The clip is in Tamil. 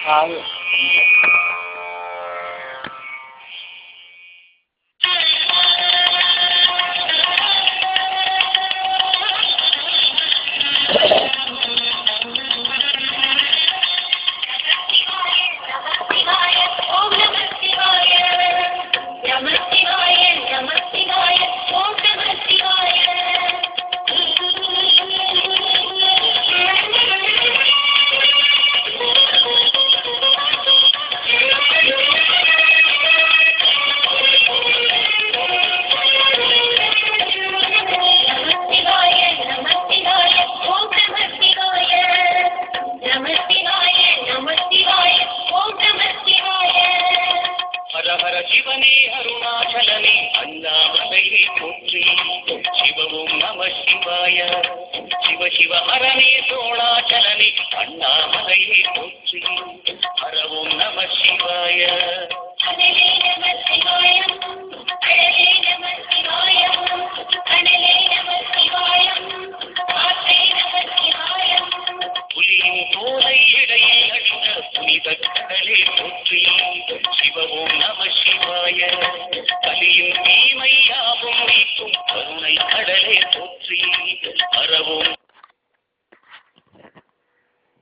அது சிவனே அருணாச்சலனே அண்ணாமலையை போற்றி சிவவும் நம சிவாய சிவ சிவ ஹரனே சோணாச்சலனே அண்ணாமலையை போற்றி ஹரவும் நம சிவாய